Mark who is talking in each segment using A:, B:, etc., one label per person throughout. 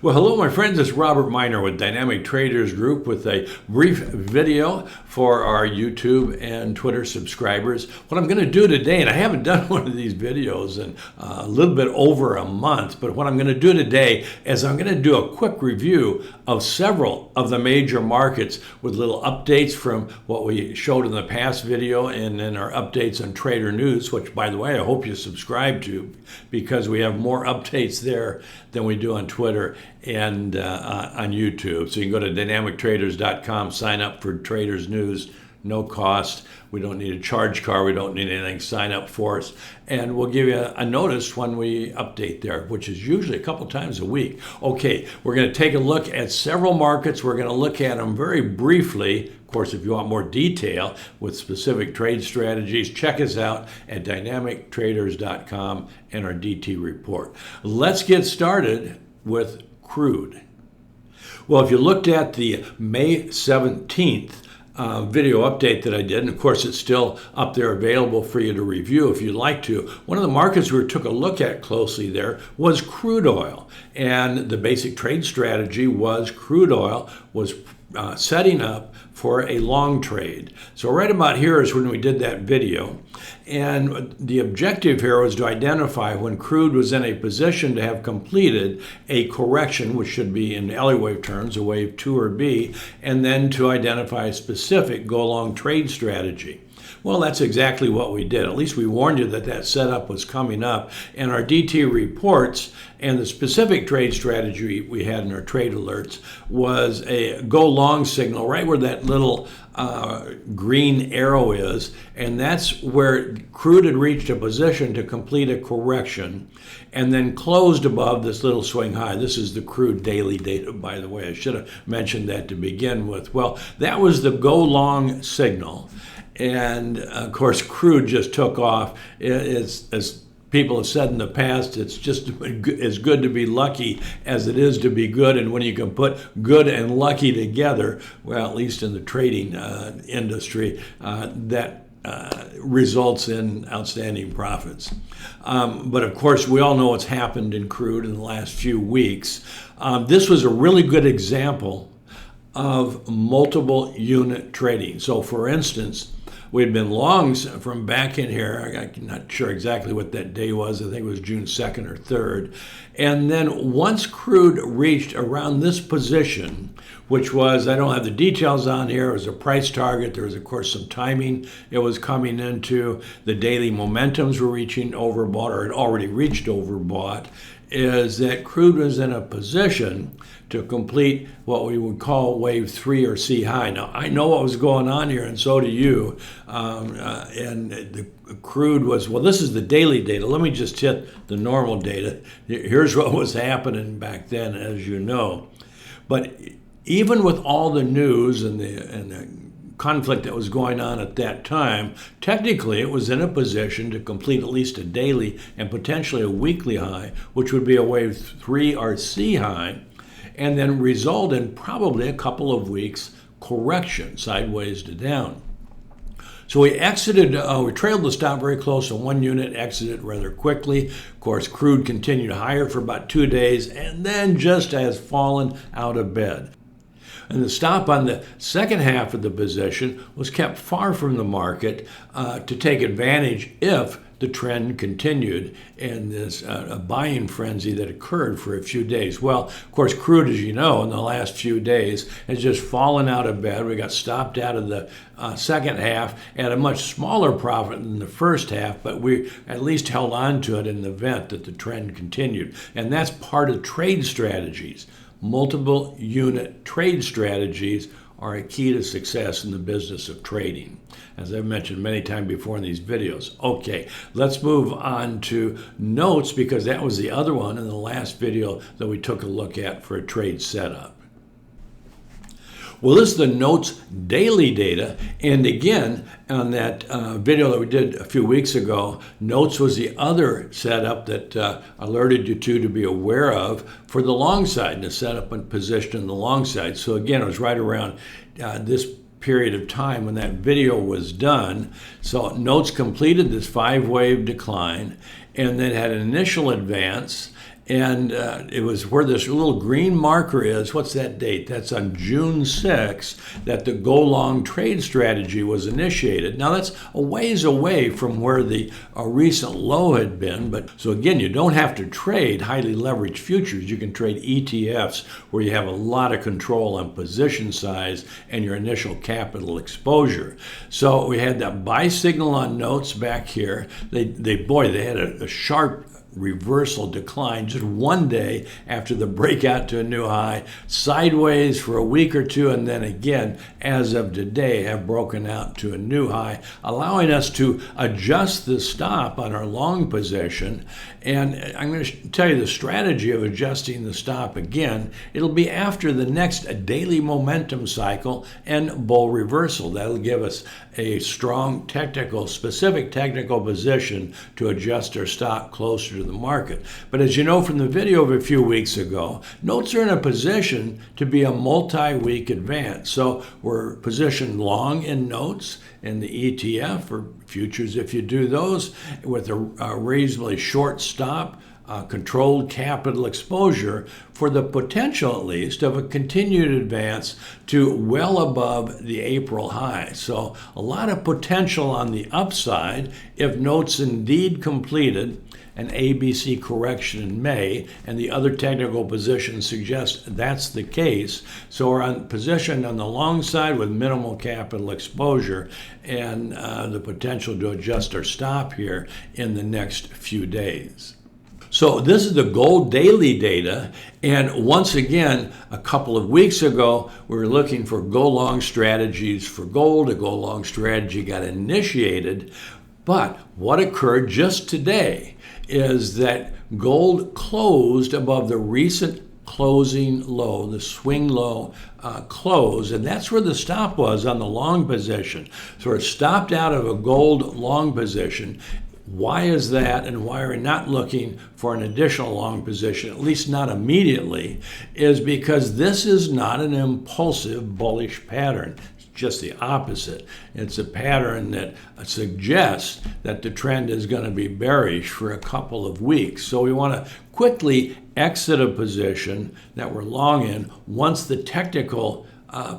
A: Well, hello, my friends. It's Robert Miner with Dynamic Traders Group with a brief video for our YouTube and Twitter subscribers. What I'm going to do today, and I haven't done one of these videos in a little bit over a month, but what I'm going to do today is I'm going to do a quick review of several of the major markets with little updates from what we showed in the past video and then our updates on Trader News, which, by the way, I hope you subscribe to because we have more updates there than we do on Twitter and on YouTube. So you can go to dynamictraders.com, sign up for Traders News, no cost. We don't need a charge card. We don't need anything. Sign up for us. And we'll give you a notice when we update there, which is usually a couple times a week. Okay, we're going to take a look at several markets. We're going to look at them very briefly. Of course, if you want more detail with specific trade strategies, check us out at dynamictraders.com and our DT report. Let's get started with crude. Well, if you looked at the May 17th video update that I did, and of course it's still up there available for you to review if you'd like to. One of the markets we took a look at closely there was crude oil, and the basic trade strategy was crude oil was setting up for a long trade. So right about here is when we did that video, and the objective here was to identify when crude was in a position to have completed a correction, which should be in Elliott Wave terms, a wave 2 or B, and then to identify a specific go-long trade strategy. Well, that's exactly what we did. At least we warned you that that setup was coming up. And our DT reports and the specific trade strategy we had in our trade alerts was a go long signal right where that little green arrow is. And that's where crude had reached a position to complete a correction and then closed above this little swing high. This is the crude daily data, by the way. I should have mentioned that to begin with. Well, that was the go long signal. And of course, crude just took off. As people have said in the past, it's just as good to be lucky as it is to be good. And when you can put good and lucky together, well, at least in the trading industry, that results in outstanding profits. But of course, we all know what's happened in crude in the last few weeks. This was a really good example of multiple unit trading. So for instance, we had been longs from back in here. I'm not sure exactly what that day was. I think it was June 2nd or 3rd. And then once crude reached around this position, which was, I don't have the details on here, it was a price target. There was, of course, some timing it was coming into. The daily momentums were reaching overbought or had already reached overbought, is that crude was in a position to complete what we would call wave 3 or C high. Now, I know what was going on here, and so do you. And the crude was, well, this is the daily data. Let me just hit the normal data. Here's what was happening back then, as you know. But even with all the news and the conflict that was going on at that time, technically it was in a position to complete at least a daily and potentially a weekly high, which would be a wave 3 or C high, and then result in probably a couple of weeks correction sideways to down. So we exited, we trailed the stop very close to 1 unit, exited rather quickly. Of course, crude continued higher for about 2 days and then just has fallen out of bed. And the stop on the second half of the position was kept far from the market to take advantage if the trend continued in this buying frenzy that occurred for a few days. Well, of course, crude, as you know, in the last few days has just fallen out of bed. We got stopped out of the second half at a much smaller profit than the first half, but we at least held on to it in the event that the trend continued. And that's part of trade strategies. Multiple unit trade strategies are a key to success in the business of trading, as I've mentioned many times before in these videos. Okay, let's move on to notes, because that was the other one in the last video that we took a look at for a trade setup. Well, this is the notes daily data, and again, on that video that we did a few weeks ago, notes was the other setup that alerted you to be aware of for the long side, and the setup and position in the long side. So again, it was right around this period of time when that video was done. So notes completed this 5-wave decline and then had an initial advance And it was where this little green marker is. What's that date? That's on June 6th that the go long trade strategy was initiated. Now that's a ways away from where the recent low had been. But so again, you don't have to trade highly leveraged futures. You can trade ETFs where you have a lot of control on position size and your initial capital exposure. So we had that buy signal on notes back here. They had a sharp reversal decline just one day after the breakout to a new high, sideways for a week or two, and then again, as of today, have broken out to a new high, allowing us to adjust the stop on our long position. And I'm going to tell you the strategy of adjusting the stop again. It'll be after the next daily momentum cycle and bull reversal. That'll give us a strong specific technical position to adjust our stop closer to the market. But as you know from the video of a few weeks ago, notes are in a position to be a multi-week advance. So we're positioned long in notes in the ETF or futures if you do those with a reasonably short stop, controlled capital exposure for the potential, at least, of a continued advance to well above the April high. So a lot of potential on the upside if notes indeed completed an ABC correction in May, and the other technical positions suggest that's the case. So we're positioned on the long side with minimal capital exposure and the potential to adjust our stop here in the next few days. So this is the gold daily data, and once again, a couple of weeks ago, we were looking for go-long strategies for gold. A go-long strategy got initiated, but what occurred just today is that gold closed above the recent closing low, the swing low close, and that's where the stop was on the long position. So it stopped out of a gold long position. Why is that, and why are we not looking for an additional long position, at least not immediately, is because this is not an impulsive bullish pattern. It's just the opposite. It's a pattern that suggests that the trend is going to be bearish for a couple of weeks. So we want to quickly exit a position that we're long in once the technical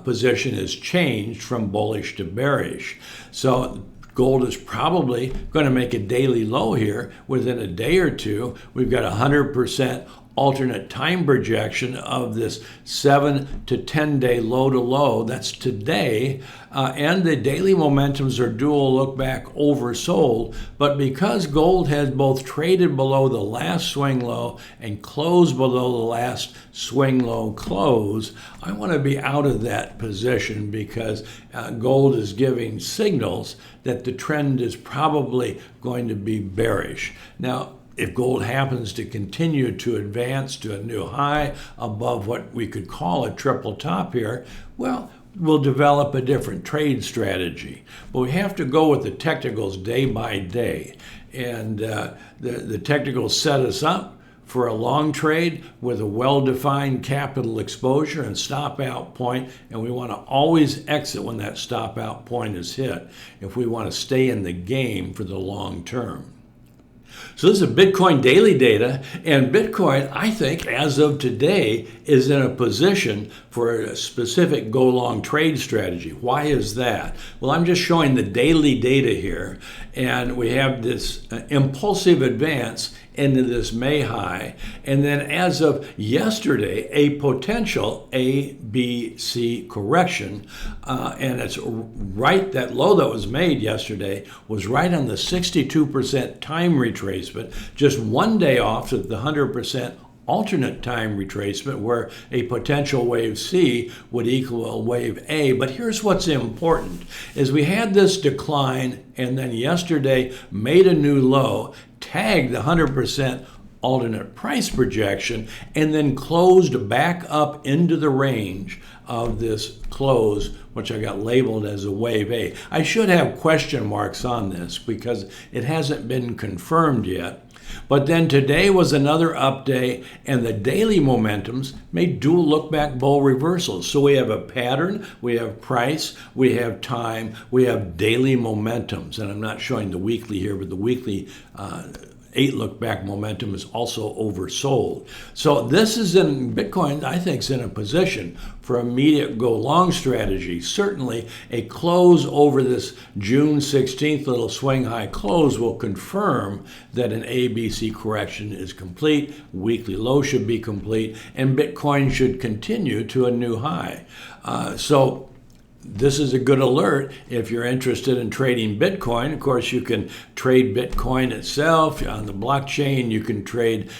A: position is changed from bullish to bearish. So gold is probably going to make a daily low here within a day or two. We've got 100% alternate time projection of this 7 to 10 day low to low. That's today. And the daily momentums are dual look back oversold. But because gold has both traded below the last swing low and closed below the last swing low close, I want to be out of that position because gold is giving signals that the trend is probably going to be bearish. Now, if gold happens to continue to advance to a new high above what we could call a triple top here, well, we'll develop a different trade strategy. But we have to go with the technicals day by day. And the technicals set us up for a long trade with a well-defined capital exposure and stop out point, and we want to always exit when that stop out point is hit if we want to stay in the game for the long term. So this is Bitcoin daily data, and Bitcoin, I think, as of today, is in a position for a specific go-long trade strategy. Why is that? Well, I'm just showing the daily data here, and we have this impulsive advance into this May high, and then as of yesterday, a potential ABC correction, and it's right, that low that was made yesterday was right on the 62% time retracement, just one day off of the 100% alternate time retracement, where a potential wave C would equal a wave A. But here's what's important, is we had this decline and then yesterday made a new low, tagged the 100% alternate price projection, and then closed back up into the range of this close, which I got labeled as a wave A. I should have question marks on this because it hasn't been confirmed yet. But then today was another up day, and the daily momentums made dual look-back bull reversals. So we have a pattern, we have price, we have time, we have daily momentums. And I'm not showing the weekly here, but the weekly 8 look back momentum is also oversold. So this is in Bitcoin, I think, is in a position for immediate go long strategy. Certainly a close over this June 16th little swing high close will confirm that an ABC correction is complete, weekly low should be complete, and Bitcoin should continue to a new high. So this is a good alert if you're interested in trading Bitcoin. Of course, you can trade Bitcoin itself on the blockchain. You can trade,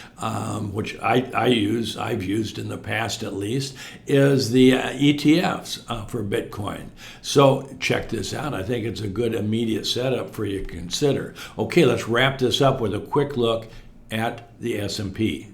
A: which I've used in the past at least, is the ETFs for Bitcoin. So check this out. I think it's a good immediate setup for you to consider. Okay, let's wrap this up with a quick look at the S&P.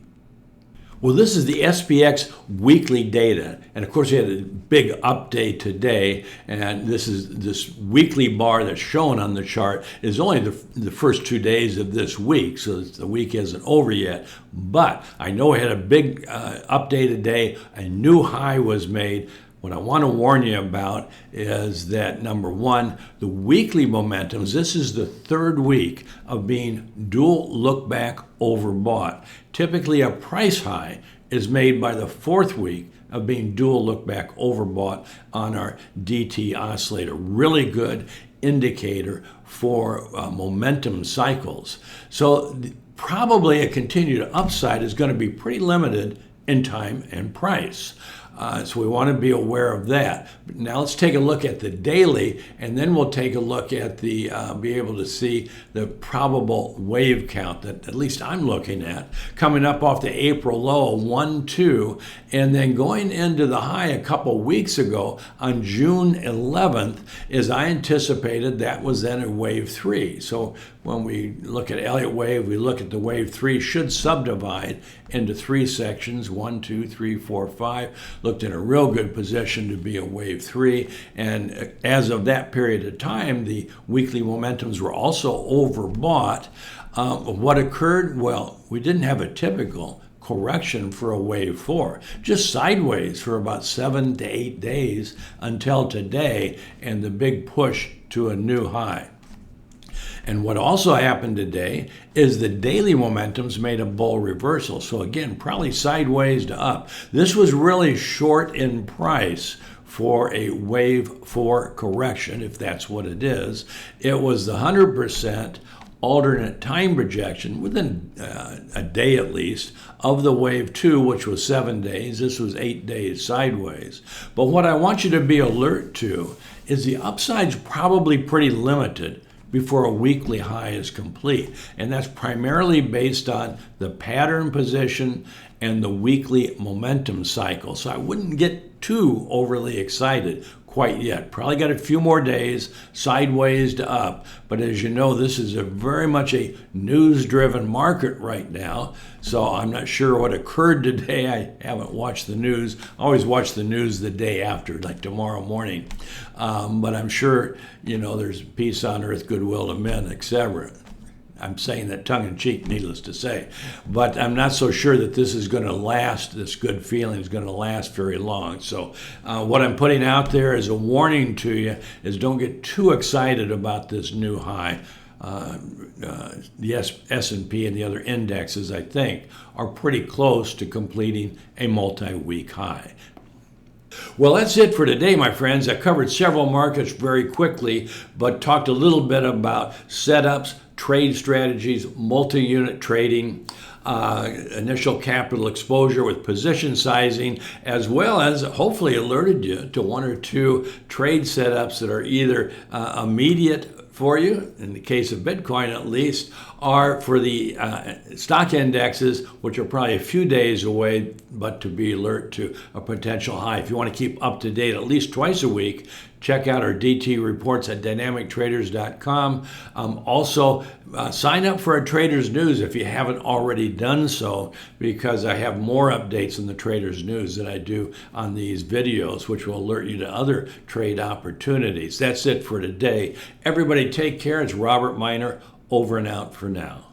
A: Well, this is the SPX weekly data. And of course, we had a big update today. And this weekly bar that's shown on the chart is only the first 2 days of this week. So the week isn't over yet. But I know we had a big update today. A new high was made. What I want to warn you about is that, number one, the weekly momentums, this is the third week of being dual look-back overbought. Typically, a price high is made by the fourth week of being dual look-back overbought on our DT oscillator. Really good indicator for momentum cycles. So probably a continued upside is going to be pretty limited in time and price. So we want to be aware of that. But now let's take a look at the daily, and then we'll take a look at the, be able to see the probable wave count that at least I'm looking at, coming up off the April low, 1-2, and then going into the high a couple weeks ago on June 11th, as I anticipated, that was then a wave 3. So when we look at Elliott Wave, we look at the wave 3, should subdivide into 3 sections, 1, 2, 3, 4, 5. Looked in a real good position to be a wave 3. And as of that period of time, the weekly momentums were also overbought. What occurred? Well, we didn't have a typical correction for a wave 4, just sideways for about 7 to 8 days until today, and the big push to a new high. And what also happened today is the daily momentums made a bull reversal. So again, probably sideways to up. This was really short in price for a wave 4 correction, if that's what it is. It was the 100% alternate time projection within a day at least of the wave 2, which was 7 days. This was 8 days sideways. But what I want you to be alert to is the upside's probably pretty limited before a weekly high is complete. And that's primarily based on the pattern position and the weekly momentum cycle. So I wouldn't get too overly excited quite yet. Probably got a few more days sideways to up. But as you know, this is very much a news-driven market right now. So I'm not sure what occurred today. I haven't watched the news. I always watch the news the day after, like tomorrow morning. But I'm sure, there's peace on earth, goodwill to men, etc. I'm saying that tongue-in-cheek, needless to say. But I'm not so sure that this is going to last, this good feeling is going to last very long. So what I'm putting out there as a warning to you is don't get too excited about this new high. The S&P and the other indexes, I think, are pretty close to completing a multi-week high. Well, that's it for today, my friends. I covered several markets very quickly, but talked a little bit about setups, trade strategies, multi-unit trading, initial capital exposure with position sizing, as well as hopefully alerted you to 1 or 2 trade setups that are either immediate for you, in the case of Bitcoin at least, are for the stock indexes, which are probably a few days away, but to be alert to a potential high. If you want to keep up to date at least twice a week, check out our DT reports at dynamictraders.com. Also, sign up for our Traders News if you haven't already done so, because I have more updates in the Traders News than I do on these videos, which will alert you to other trade opportunities. That's it for today. Everybody take care. It's Robert Miner, over and out for now.